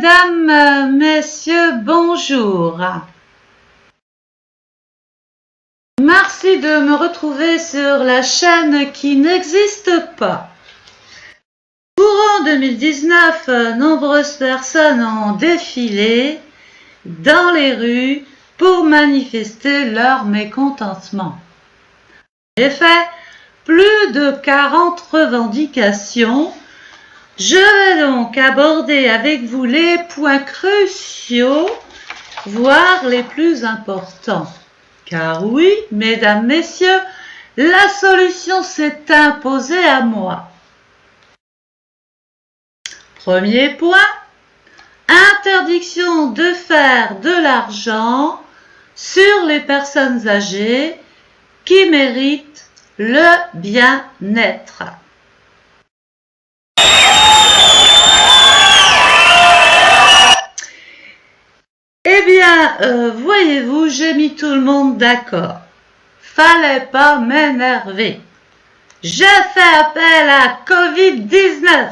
Mesdames, Messieurs, bonjour. Merci de me retrouver sur la chaîne qui n'existe pas. Courant 2019, nombreuses personnes ont défilé dans les rues pour manifester leur mécontentement. En effet, plus de 40 revendications. Je vais donc aborder avec vous les points cruciaux, voire les plus importants. Car oui, mesdames, messieurs, la solution s'est imposée à moi. Premier point, interdiction de faire de l'argent sur les personnes âgées qui méritent le bien-être. Eh bien, voyez-vous, j'ai mis tout le monde d'accord. Fallait pas m'énerver. J'ai fait appel à Covid-19.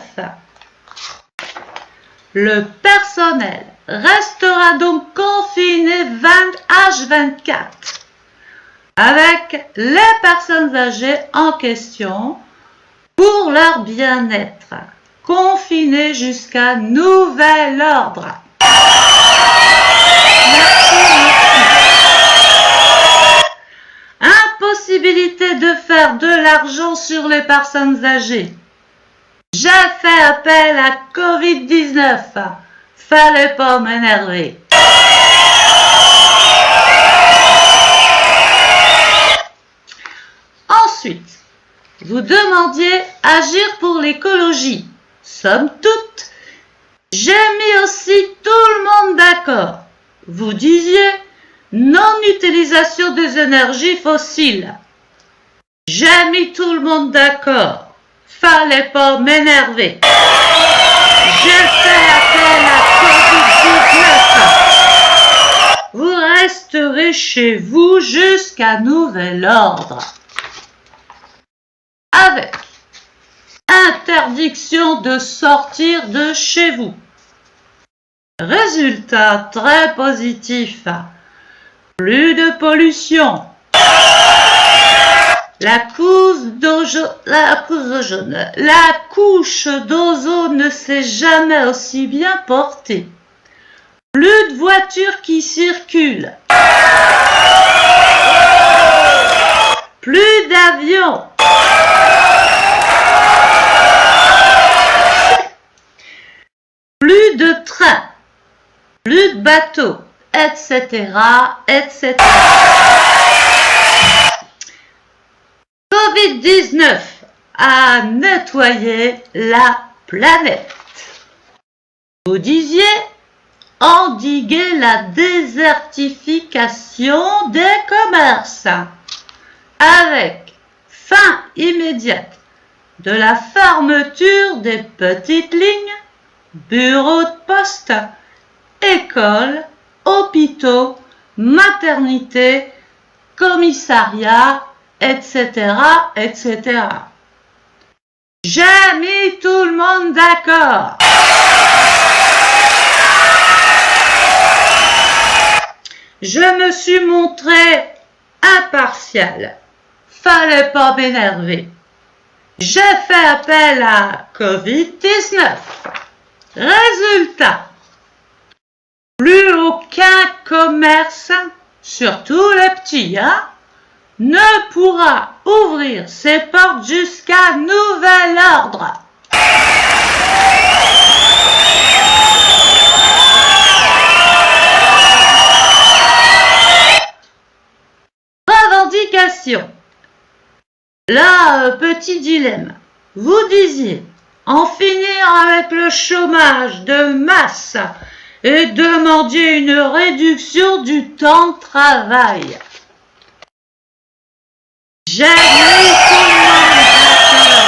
Le personnel restera donc confiné H24 avec les personnes âgées en question pour leur bien-être, confinés jusqu'à nouvel ordre. Impossibilité de faire de l'argent sur les personnes âgées. J'ai fait appel à Covid-19. Fallait pas m'énerver. Ensuite, vous demandiez agir pour l'écologie. Somme toute, j'ai mis aussi tout le monde d'accord. Vous disiez non-utilisation des énergies fossiles. J'ai mis tout le monde d'accord. Fallait pas m'énerver. J'ai fait appel à Covid-19. Vous resterez chez vous jusqu'à nouvel ordre. Avec interdiction de sortir de chez vous. Résultat très positif. Plus de pollution. La couche d'ozone ne s'est jamais aussi bien portée. Plus de voitures qui circulent. Plus d'avions. Plus de trains. Plus de bateaux, etc., etc. Covid-19 a nettoyé la planète. Vous disiez endiguer la désertification des commerces avec fin immédiate de la fermeture des petites lignes, bureaux de poste, écoles, hôpitaux, maternités, commissariats, etc., etc. J'ai mis tout le monde d'accord. Je me suis montré impartial. Fallait pas m'énerver. J'ai fait appel à Covid-19. Résultat. Plus aucun commerce, surtout les petits, ne pourra ouvrir ses portes jusqu'à nouvel ordre. Revendication. Là, petit dilemme. Vous disiez en finir avec le chômage de masse et demandiez une réduction du temps de travail. J'ai mis tout le monde d'accord.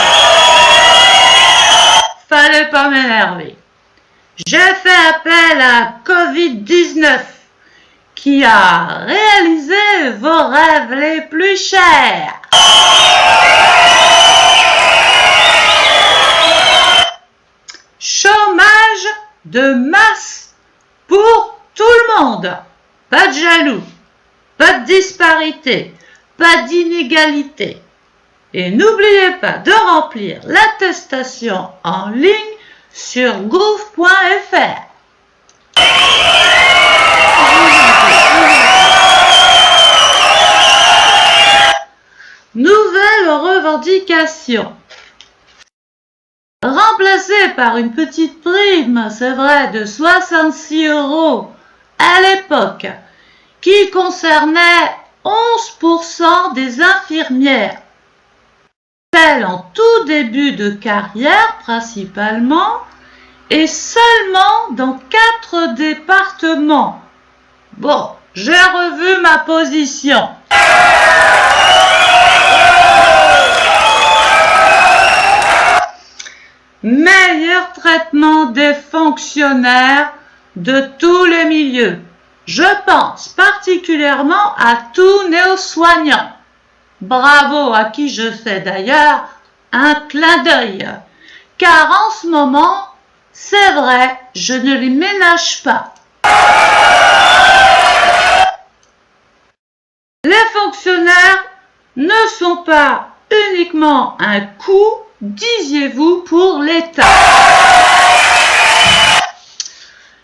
Fallait pas m'énerver. J'ai fait appel à Covid-19 qui a réalisé vos rêves les plus chers. Chômage de masse monde. Pas de jaloux, pas de disparité, pas d'inégalité. Et n'oubliez pas de remplir l'attestation en ligne sur gouv.fr. Nouvelle revendication. Remplacée par une petite prime, c'est vrai, de 66 € à l'époque, qui concernait 11% des infirmières. Celles en tout début de carrière principalement, et seulement dans 4 départements. Bon, j'ai revu ma position. Meilleur traitement des fonctionnaires de tous les milieux. Je pense particulièrement à tous néo-soignants. Bravo à qui je fais d'ailleurs un clin d'œil. Car en ce moment, c'est vrai, je ne les ménage pas. Les fonctionnaires ne sont pas uniquement un coût, disiez-vous, pour l'État.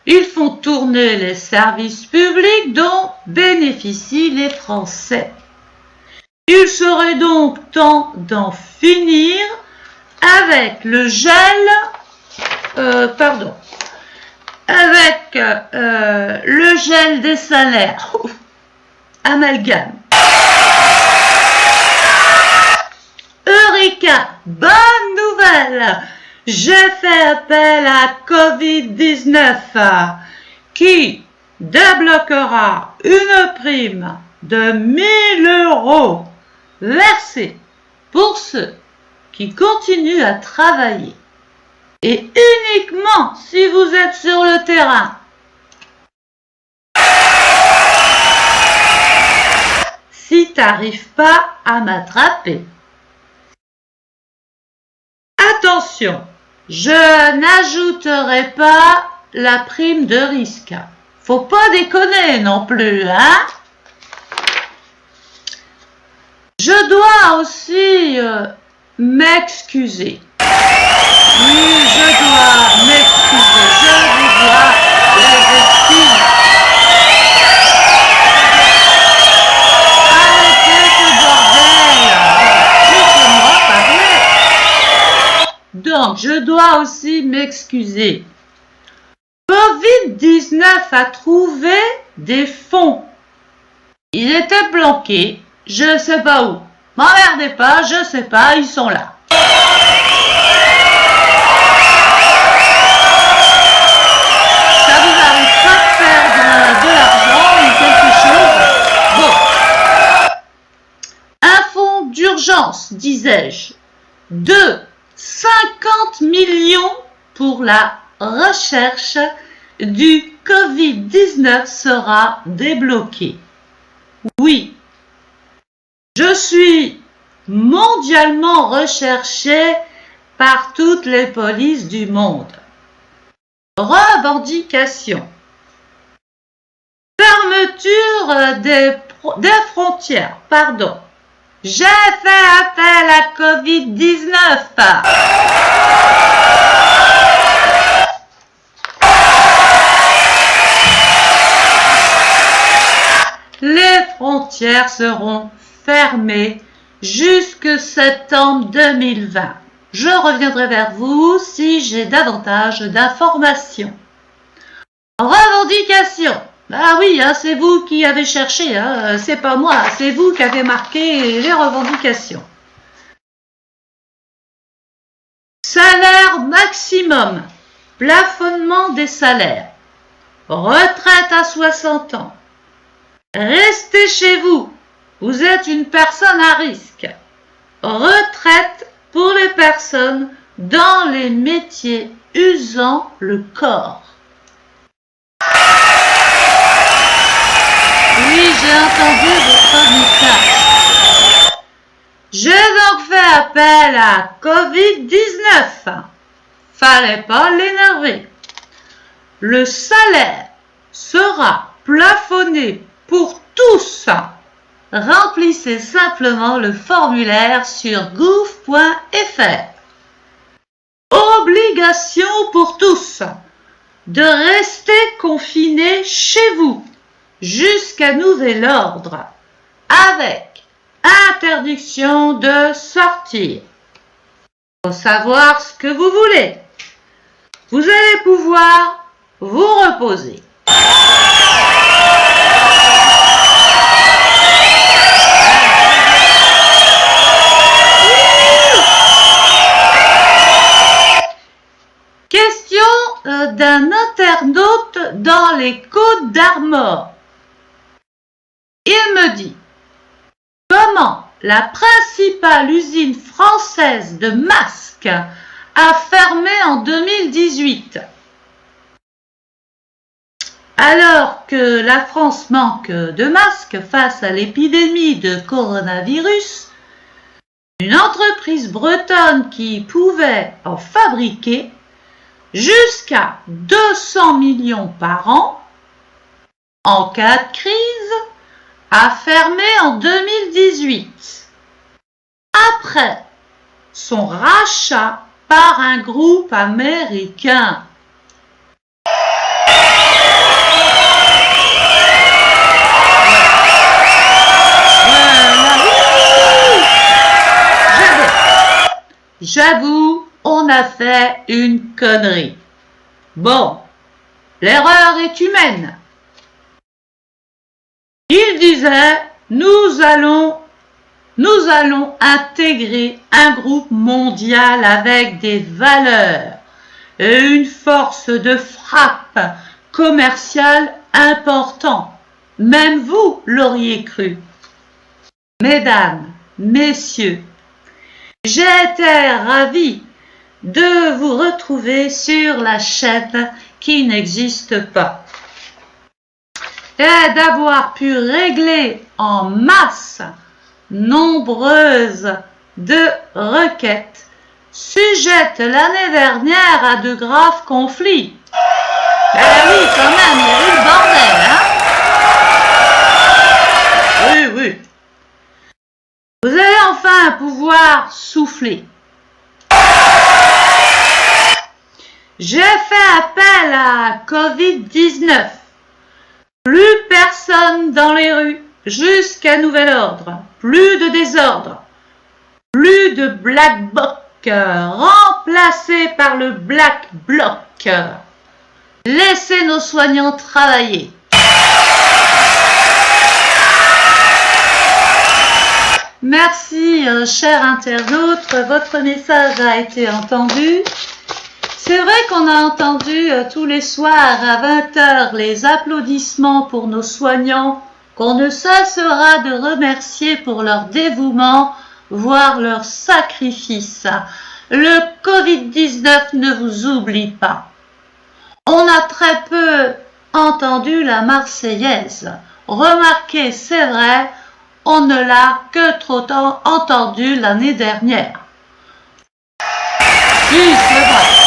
Ils font tourner les services publics dont bénéficient les Français. Il serait donc temps d'en finir avec le gel, le gel des salaires. Amalgame. Eureka, bonne nouvelle! J'ai fait appel à Covid-19 qui débloquera une prime de 1 000 € versée pour ceux qui continuent à travailler et uniquement si vous êtes sur le terrain. Si t'arrives pas à m'attraper. Attention, je n'ajouterai pas la prime de risque. Faut pas déconner non plus, hein? Je dois aussi m'excuser. Oui, je dois m'excuser. Je vous dois des excuses. Arrêtez ce bordel. Laissez-moi parler. Donc, je dois aussi m'excuser. Covid-19 a trouvé des fonds. Ils étaient planqués. Je sais pas où. M'emmerdez pas, je sais pas, ils sont là. Ça vous arrive pas de perdre de l'argent ou quelque chose? Bon. Un fonds d'urgence, disais-je, de 50 millions pour la recherche du Covid-19 sera débloqué. Oui. Je suis mondialement recherché par toutes les polices du monde. Revendication. Fermeture des frontières, pardon. J'ai fait appel à Covid-19. Les frontières seront fermées jusque septembre 2020. Je reviendrai vers vous si j'ai davantage d'informations. Revendication. Ah oui, hein, c'est vous qui avez cherché, hein, c'est pas moi, c'est vous qui avez marqué les revendications. Salaire maximum, plafonnement des salaires, retraite à 60 ans, restez chez vous, vous êtes une personne à risque, retraite pour les personnes dans les métiers usant le corps. Oui, j'ai entendu votre message. J'ai donc fait appel à Covid-19. Fallait pas l'énerver. Le salaire sera plafonné pour tous. Remplissez simplement le formulaire sur gouv.fr. Obligation pour tous de rester confinés chez vous jusqu'à nouvel ordre, avec interdiction de sortir. Faut savoir ce que vous voulez. Vous allez pouvoir vous reposer. Question d'un internaute dans les Côtes-d'Armor. Il me dit: comment la principale usine française de masques a fermé en 2018. Alors que la France manque de masques face à l'épidémie de coronavirus, une entreprise bretonne qui pouvait en fabriquer jusqu'à 200 millions par an en cas de crise a fermé en 2018, après son rachat par un groupe américain. J'avoue, on a fait une connerie. Bon, l'erreur est humaine. Il disait: nous allons intégrer un groupe mondial avec des valeurs et une force de frappe commerciale importante. Même vous l'auriez cru. Mesdames, messieurs, j'ai été ravie de vous retrouver sur la chaîne qui n'existe pas et d'avoir pu régler en masse nombreuses de requêtes sujettes l'année dernière à de graves conflits. Ben oui, quand même, il y a eu le bordel, hein? Oui. Vous allez enfin pouvoir souffler. J'ai fait appel à Covid-19. Plus personne dans les rues jusqu'à nouvel ordre. Plus de désordre. Plus de Black Bloc remplacé par le Black Bloc. Laissez nos soignants travailler. Merci, chers internautes, votre message a été entendu. C'est vrai qu'on a entendu tous les soirs à 20h les applaudissements pour nos soignants, qu'on ne cessera de remercier pour leur dévouement, voire leur sacrifice. Le Covid-19 ne vous oublie pas. On a très peu entendu la Marseillaise. Remarquez, c'est vrai, on ne l'a que trop entendu l'année dernière. Oui, c'est vrai.